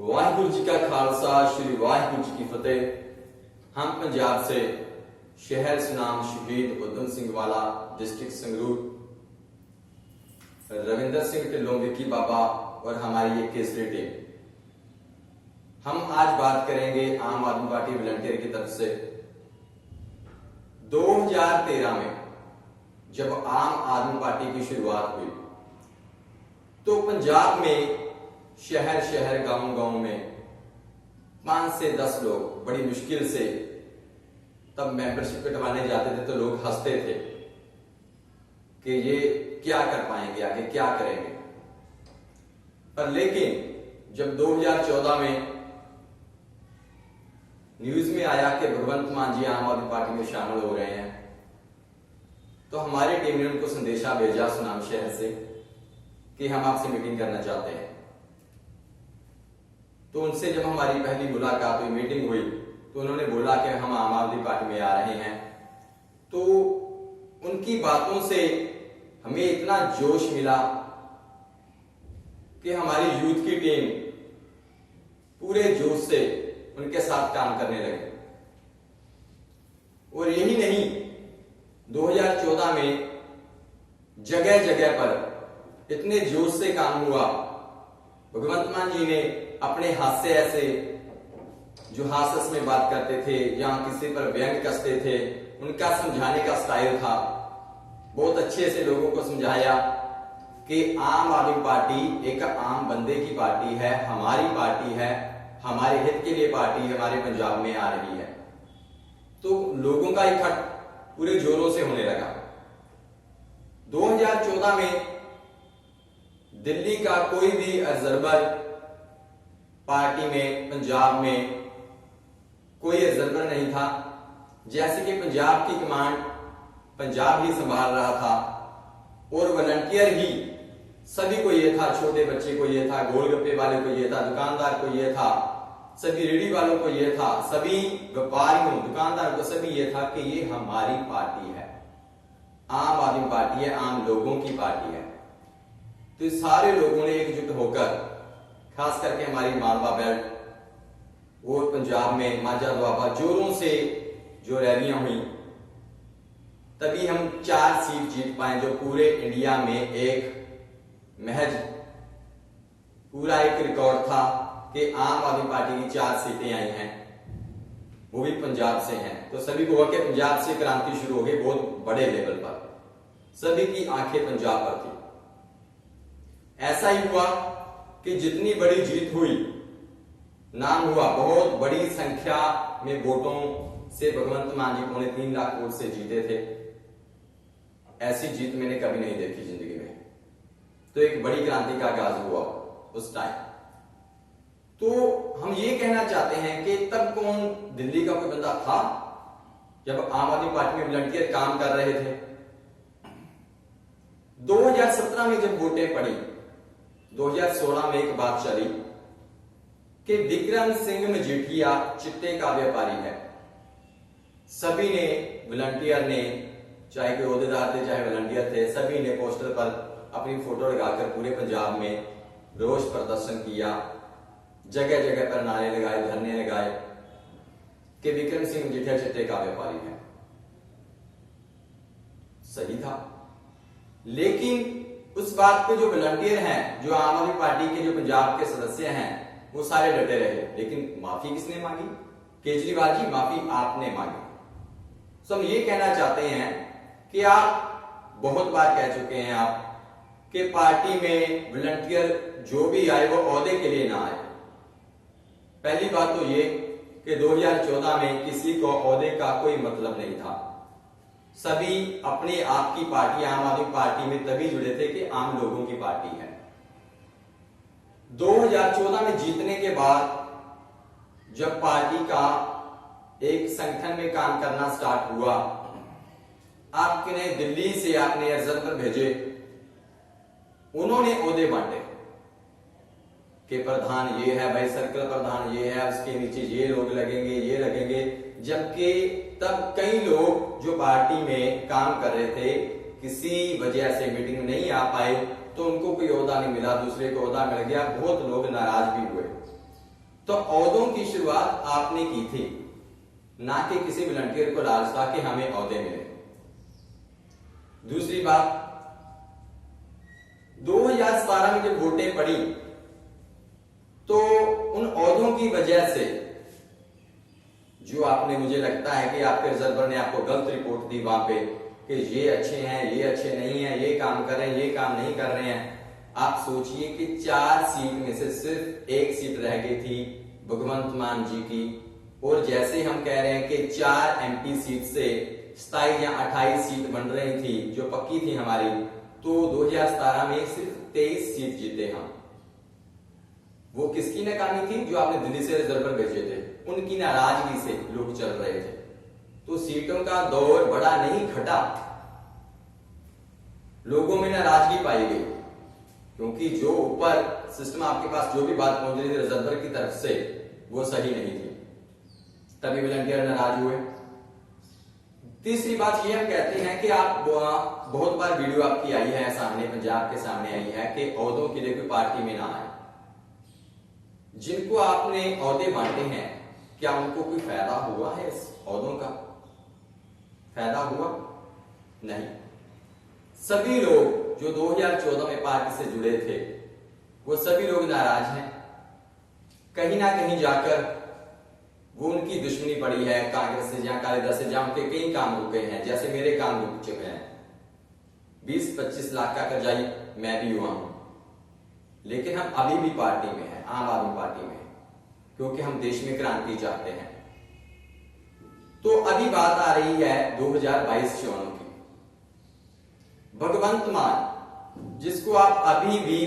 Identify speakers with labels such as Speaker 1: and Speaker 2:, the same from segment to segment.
Speaker 1: वाहिगुरु जी का खालसा श्री वाहिगुरु जी की फतेह। हम पंजाब से शहर सुनाम शहीद उधम सिंह वाला डिस्ट्रिक्ट संगरूर, रविंदर सिंह ढिल्लों विकी बाबा और हमारी ये केसरी टीम, हम आज बात करेंगे आम आदमी पार्टी वॉलंटियर की तरफ से 2013 में जब आम आदमी पार्टी की शुरुआत हुई तो पंजाब में शहर शहर गांव गांव में 5 से 10 लोग बड़ी मुश्किल से तब मेंबरशिप कटवाने जाते थे तो लोग हंसते थे कि ये क्या कर पाएंगे, आगे क्या करेंगे। पर लेकिन जब 2014 में न्यूज में आया कि भगवंत मान जी आम आदमी पार्टी में शामिल हो रहे हैं तो हमारी टीम ने उनको संदेशा भेजा सुनाम शहर से कि हम आपसे मीटिंग करना चाहते हैं। तो उनसे जब हमारी पहली मुलाकात हुई, मीटिंग हुई, तो उन्होंने बोला कि हम आम आदमी पार्टी में आ रहे हैं। तो उनकी बातों से हमें इतना जोश मिला कि हमारी यूथ की टीम पूरे जोश से उनके साथ काम करने लगे। और यही नहीं, 2014 में जगह जगह पर इतने जोश से काम हुआ, भगवंत मान जी ने अपने हाथ से ऐसे जो हास्य में बात करते थे या किसी पर व्यंग कसते थे, उनका समझाने का स्टाइल था, बहुत अच्छे से लोगों को समझाया कि आम आदमी पार्टी एक आम बंदे की पार्टी है, हमारी पार्टी है, हमारे हित के लिए पार्टी हमारे पंजाब में आ रही है। तो लोगों का इकट्ठ पूरे जोरों से होने लगा। 2014 में दिल्ली का कोई भी ऑब्जर्वर पार्टी में, पंजाब में कोई ऑब्जर्वर नहीं था। जैसे कि पंजाब की कमांड पंजाब ही संभाल रहा था और वॉलंटियर ही सभी को ये था, छोटे बच्चे को ये था, गोलगप्पे वाले को ये था, दुकानदार को ये था, सभी रेडी वालों को ये था, सभी व्यापारियों दुकानदार को सभी ये था कि ये हमारी पार्टी है, आम आदमी पार्टी है, आम लोगों की पार्टी है। तो इस सारे लोगों ने एकजुट होकर, खास करके हमारी मालवा बेल्ट और पंजाब में माझा दुआबा जोरों से जो रैलियां हुई, तभी हम 4 सीट जीत पाए, जो पूरे इंडिया में एक महज पूरा एक रिकॉर्ड था कि आम आदमी पार्टी की 4 सीटें आई हैं, वो भी पंजाब से हैं। तो सभी को हुआ कि पंजाब से क्रांति शुरू हो गई बहुत बड़े लेवल पर, सभी की आंखें पंजाब पर थी। ऐसा ही हुआ कि जितनी बड़ी जीत हुई, नाम हुआ, बहुत बड़ी संख्या में वोटों से भगवंत मान जी 3.25 लाख वोट से जीते थे। ऐसी जीत मैंने कभी नहीं देखी जिंदगी में। तो एक बड़ी क्रांति का आगाज हुआ उस टाइम। तो हम ये कहना चाहते हैं कि तब कौन दिल्ली का कोई बंदा था जब आम आदमी पार्टी में वॉलंटियर काम कर रहे थे। 2017 में जब वोटें पड़ी, 2016 में एक बात चली कि विक्रम सिंह मजीठिया चिट्टे का व्यापारी है। सभी ने, वॉलंटियर ने, चाहे कोई ओहदेदार थे चाहे वॉलंटियर थे, सभी ने पोस्टर पर अपनी फोटो लगाकर पूरे पंजाब में रोष प्रदर्शन किया, जगह जगह पर नारे लगाए, धरने लगाए कि विक्रम सिंह मजीठिया चिट्टे का व्यापारी है। सही था, लेकिन उस बात पे जो वॉलंटियर हैं, जो आम आदमी पार्टी के जो पंजाब के सदस्य हैं, वो सारे डटे रहे। लेकिन माफी किसने मांगी? केजरीवाल जी, माफी आपने मांगी। तो हम ये कहना चाहते हैं कि आप बहुत बार कह चुके हैं आप कि पार्टी में वॉलंटियर जो भी आए वो ओहदे के लिए ना आए। पहली बात तो ये कि 2014 में किसी को ओहदे का कोई मतलब नहीं था। सभी अपने आप की पार्टी, आम आदमी पार्टी में तभी जुड़े थे कि आम लोगों की पार्टी है। 2014 में जीतने के बाद जब पार्टी का एक संगठन में काम करना स्टार्ट हुआ, आपने दिल्ली से आपने ऑब्जर्वर भेजे, उन्होंने ओहदे बांटे कि प्रधान ये है भाई, सर्कल प्रधान ये है, उसके नीचे ये लोग लगेंगे, ये लगेंगे। जबकि तब कई लोग जो पार्टी में काम कर रहे थे किसी वजह से मीटिंग में नहीं आ पाए, तो उनको कोई ओहदा नहीं मिला, दूसरे को ओहदा मिल गया। बहुत लोग नाराज भी हुए। तो ओहदों की शुरुआत आपने की थी, ना कि किसी वॉलंटियर को लालच था कि हमें ओहदे मिले। दूसरी बात, 2017 में जब वोटें पड़ी तो उन ओहदों की वजह से जो आपने, मुझे लगता है कि आपके रिजर्वर ने आपको गलत रिपोर्ट दी वहां पे कि ये अच्छे हैं, ये अच्छे नहीं है, ये काम कर रहे हैं, ये काम नहीं कर रहे हैं। आप सोचिए कि 4 सीट में से सिर्फ 1 सीट रह गई थी भगवंत मान जी की, और जैसे हम कह रहे हैं कि 4 एमपी सीट से 27 या 28 सीट बन रही थी जो पक्की थी हमारी, तो 2017 में सिर्फ 23 सीट जीते हम। वो किसकी नाकामी थी? जो आपने दिल्ली से रिजर्वर भेजे थे, उनकी नाराजगी से लोग चल रहे थे। तो सीटों का दौर बड़ा नहीं घटा, लोगों में नाराजगी पाई गई, क्योंकि जो ऊपर सिस्टम आपके पास जो भी बात पहुंच रही थी रिजर्वर की तरफ से वो सही नहीं थी, तभी वॉलंटियर नाराज हुए। तीसरी बात ये हम कहते हैं कि आप बहुत बार वीडियो आपकी आई है सामने, पंजाब के सामने आई है कि ओहदों के लिए कोई पार्टी में ना आए। जिनको आपने ओहदे बांटे हैं, क्या उनको कोई फायदा हुआ है? इस ओहदों का फायदा हुआ? नहीं। सभी लोग जो 2014 में पार्टी से जुड़े थे वो सभी लोग नाराज हैं। कहीं ना कहीं जाकर वो उनकी दुश्मनी पड़ी है कांग्रेस से, जहां कालिदास से, जहां उनके कई काम रुके हैं, जैसे मेरे काम रुक चुके हैं। 20-25 लाख का कर्जाई मैं भी हुआ हूं, लेकिन हम अभी भी पार्टी में हैं, आम आदमी पार्टी में, क्योंकि हम देश में क्रांति चाहते हैं। तो अभी बात आ रही है 2022 चुनाव की। भगवंत मान, जिसको आप अभी भी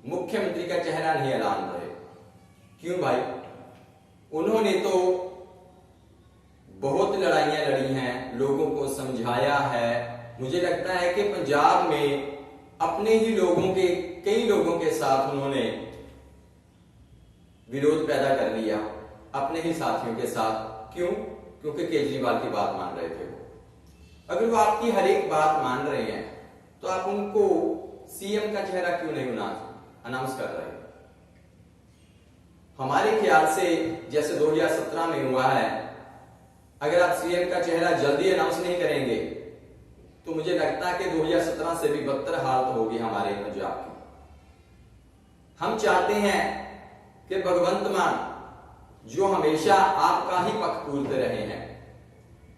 Speaker 1: मुख्यमंत्री का चेहरा नहीं ऐलान रहे, क्यों भाई? उन्होंने तो बहुत लड़ाइयां लड़ी हैं, लोगों को समझाया है। मुझे लगता है कि पंजाब में अपने ही लोगों के, कई लोगों के साथ उन्होंने विरोध पैदा कर लिया, अपने ही साथियों के साथ। क्यों? क्योंकि केजरीवाल की बात मान रहे थे वो। अगर वो आपकी हर एक बात मान रहे हैं तो आप उनको सीएम का चेहरा क्यों नहीं अनाउंस कर रहे? हमारे ख्याल से जैसे 2017 में हुआ है, अगर आप सीएम का चेहरा जल्दी अनाउंस नहीं करेंगे तो मुझे लगता है कि 2017 से भी बदतर हालत होगी हमारे पंजाब की। हम चाहते हैं कि भगवंत मान, जो हमेशा आपका ही पक्ष पूरते रहे हैं,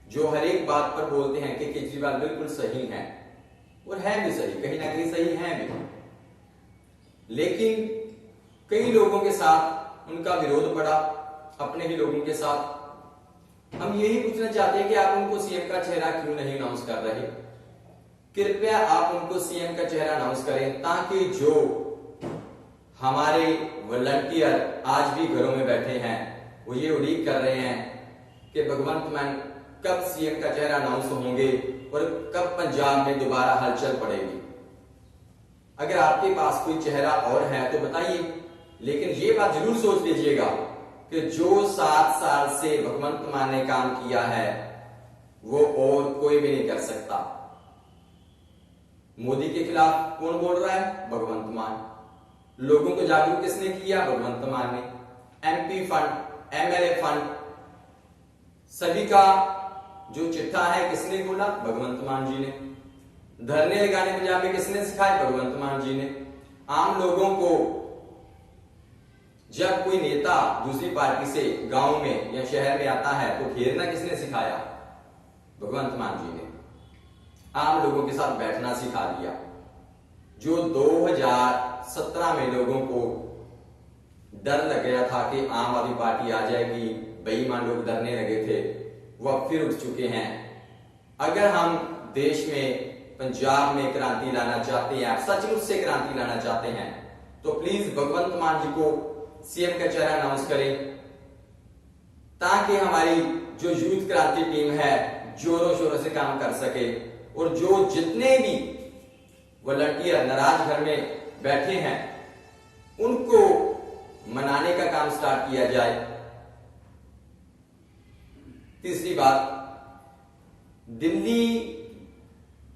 Speaker 1: जो हर एक बात पर बोलते हैं कि केजरीवाल बिल्कुल सही हैं, और है भी सही, कहीं ना कहीं सही है भी, लेकिन कई लोगों के साथ उनका विरोध बढ़ा, अपने ही लोगों के साथ। हम यही पूछना चाहते हैं कि आप उनको सीएम का चेहरा क्यों नहीं अनाउंस कर रहे? कृपया आप उनको सीएम का चेहरा अनाउंस करें, ताकि जो हमारे वॉलंटियर आज भी घरों में बैठे हैं वो ये उम्मीद कर रहे हैं कि भगवंत मान कब सीएम का चेहरा अनाउंस होंगे और कब पंजाब में दोबारा हलचल पड़ेगी। अगर आपके पास कोई चेहरा और है तो बताइए, लेकिन ये बात जरूर सोच लीजिएगा कि जो 7 साल से भगवंत मान ने काम किया है वो और कोई भी नहीं कर सकता। मोदी के खिलाफ कौन बोल रहा है? भगवंत मान। लोगों को जागरूक किसने किया? भगवंत मान ने। एमपी फंड, एमएलए फंड, सभी का जो चिट्ठा है किसने खोला? भगवंत मान जी ने। धरने लगाने पंजाब में किसने सिखाए? भगवंत मान जी ने। आम लोगों को जब कोई नेता दूसरी पार्टी से गांव में या शहर में आता है तो घेरना किसने सिखाया? भगवंत मान जी ने। आम लोगों के साथ बैठना सिखा दिया। जो 2017 में लोगों को डर लग गया था कि आम आदमी पार्टी आ जाएगी, बेईमान लोग डरने लगे थे, वो अब फिर उठ चुके हैं। अगर हम देश में, पंजाब में क्रांति लाना चाहते हैं, आप सचमुच से क्रांति लाना चाहते हैं, तो प्लीज भगवंत मान जी को सीएम का चेहरा अनाउंस करें, ताकि हमारी जो यूथ क्रांति टीम है जोरों शोरों से काम कर सके, और जो जितने भी वॉलंटियर नाराज घर में बैठे हैं उनको मनाने का काम स्टार्ट किया जाए। तीसरी बात, दिल्ली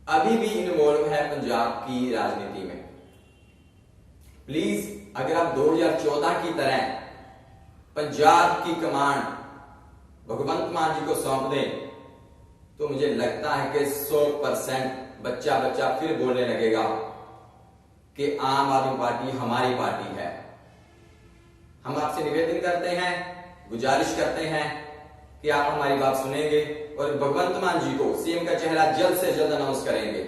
Speaker 1: अभी भी इन्वॉल्व है पंजाब की राजनीति में। प्लीज, अगर आप 2014 की तरह पंजाब की कमान भगवंत मान जी को सौंप दें तो मुझे लगता है कि 100% बच्चा बच्चा फिर बोलने लगेगा कि आम आदमी पार्टी हमारी पार्टी है। हम आपसे निवेदन करते हैं, गुजारिश करते हैं कि आप हमारी बात सुनेंगे और भगवंत मान जी को सीएम का चेहरा जल्द से जल्द अनाउंस करेंगे।